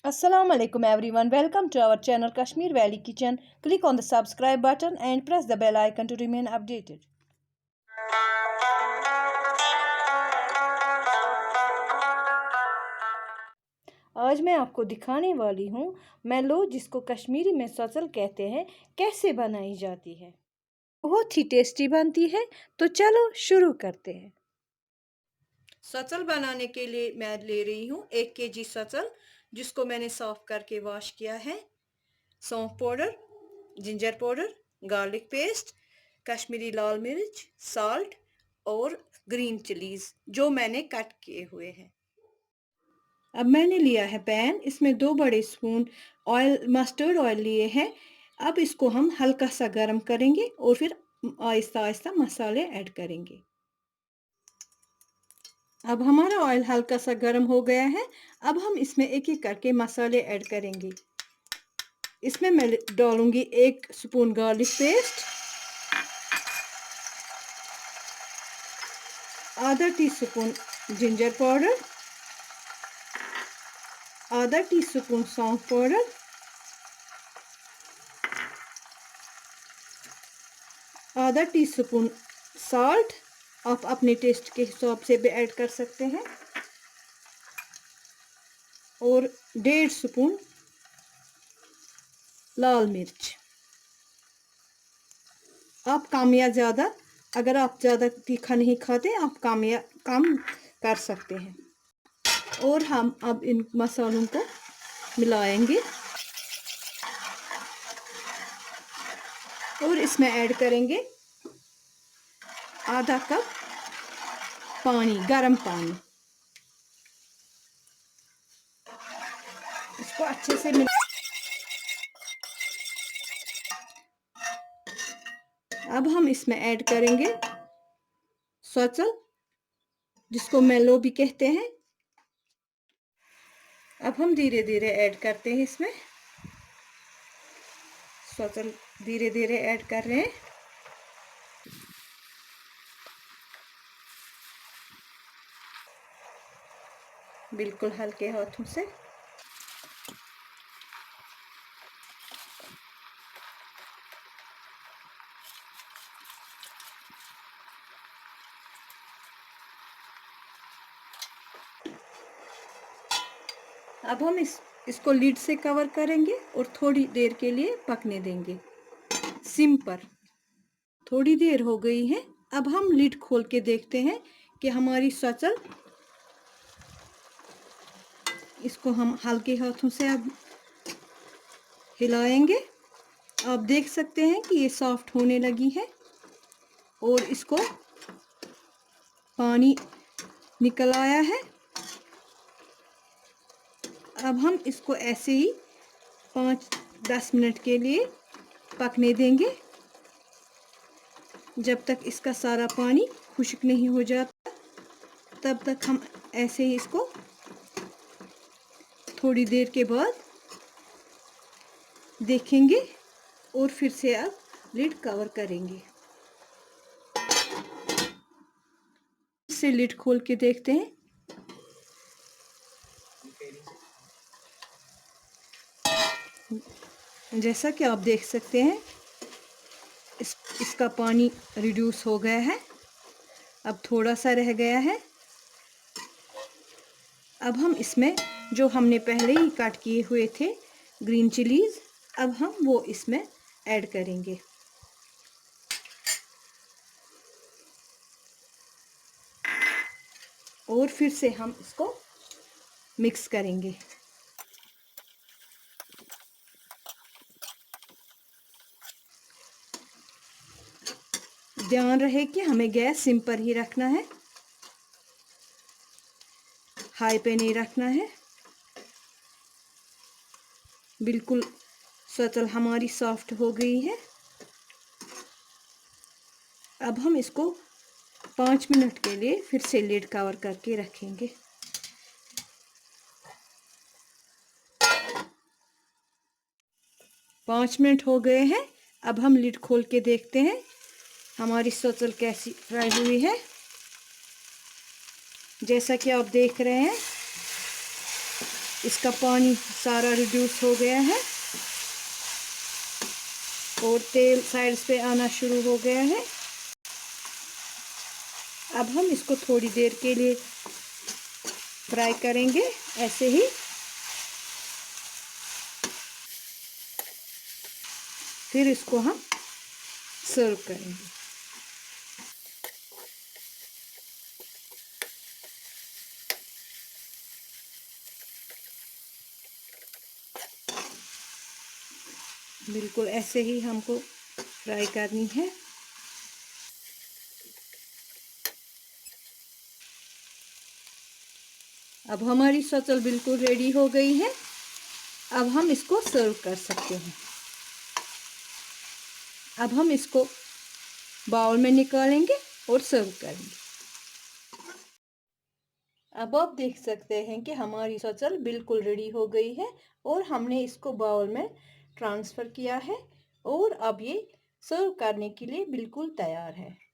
Assalamu alaikum everyone. Welcome to our channel Kashmir Valley Kitchen. Click on the subscribe button and press the bell icon to remain updated. आज मैं आपको दिखाने वाली हूँ मेलो, जिसको कश्मीरी में सचल कहते हैं, कैसे बनाई जाती है। बहुत ही टेस्टी बनती है। तो चलो शुरू करते हैं। सचल बनाने के लिए मैं ले रही हूँ 1 kg सचल, जिसको मैंने साफ करके वॉश किया है। सौंफ powder, ginger powder, garlic paste, Kashmiri लाल मिर्च, साल्ट और ग्रीन चिलीज जो मैंने कट किए हुए हैं। अब मैंने लिया है पैन, इसमें 2 बड़े स्पून ऑयल, मस्टर्ड ऑयल लिए हैं। अब इसको हम हल्का सा गर्म करेंगे और फिर आहिस्ता आहिस्ता मसाले ऐड करेंगे। अब हमारा ऑयल हल्का सा गर्म हो गया है। अब हम इसमें एक एक करके मसाले ऐड करेंगे। इसमें मैं डालूंगी 1 स्पून गार्लिक पेस्ट, आधा टीस्पून जिंजर पाउडर, आधा टीस्पून सौंफ पाउडर, आधा टीस्पून साल्ट, आप अपने टेस्ट के हिसाब से भी ऐड कर सकते हैं, और 1.5 स्पून लाल मिर्च। आप कम या ज़्यादा, अगर आप ज़्यादा तीखा नहीं खाते, आप कम या कम कर सकते हैं। और हम अब इन मसालों को मिलाएंगे और इसमें ऐड करेंगे आधा कप पानी, गर्म पानी। इसको अच्छे से मिला। अब हम इसमें ऐड करेंगे सचल, जिसको मेलो भी कहते हैं। अब हम धीरे धीरे ऐड करते हैं इसमें सचल, धीरे धीरे ऐड कर रहे हैं। बिल्कुल हल्के हाथों से। अब हम इसको लीड से कवर करेंगे और थोड़ी देर के लिए पकने देंगे सिम पर। थोड़ी देर हो गई है। अब हम लीड खोल के देखते हैं कि हमारी सचल, इसको हम हल्के हाथों से अब हिलाएंगे। आप देख सकते हैं कि ये सॉफ्ट होने लगी है और इसको पानी निकल आया है। अब हम इसको ऐसे ही 5-10 मिनट के लिए पकने देंगे, जब तक इसका सारा पानी खुश्क नहीं हो जाता। तब तक हम ऐसे ही इसको थोड़ी देर के बाद देखेंगे और फिर से अब लिड कवर करेंगे। से लिड खोल के देखते हैं। जैसा कि आप देख सकते हैं, इसका पानी रिड्यूस हो गया है। अब थोड़ा सा रह गया है। अब हम इसमें जो हमने पहले ही कट किए हुए थे ग्रीन चिलीज, अब हम वो इसमें ऐड करेंगे। और फिर से हम इसको मिक्स करेंगे। ध्यान रहे कि हमें गैस सिम पर ही रखना है, हाई पे नहीं रखना है। बिल्कुल सचल हमारी सॉफ्ट हो गई है। अब हम इसको 5 मिनट के लिए फिर से लिड कवर करके रखेंगे। पाँच मिनट हो गए हैं। अब हम लिड खोल के देखते हैं हमारी सचल कैसी फ्राई हुई है। जैसा कि आप देख रहे हैं, इसका पानी सारा रिड्यूस हो गया है और तेल साइड्स पे आना शुरू हो गया है। अब हम इसको थोड़ी देर के लिए फ्राई करेंगे ऐसे ही। फिर इसको हम सर्व करेंगे। बिल्कुल ऐसे ही हमको फ्राई करनी है। अब हमारी सचल बिल्कुल रेडी हो गई है। अब हम इसको सर्व कर सकते हैं। अब हम इसको बाउल में निकालेंगे और सर्व करेंगे। अब आप देख सकते हैं कि हमारी सचल बिल्कुल रेडी हो गई है और हमने इसको बाउल में ट्रांसफ़र किया है और अब ये सर्व करने के लिए बिल्कुल तैयार है।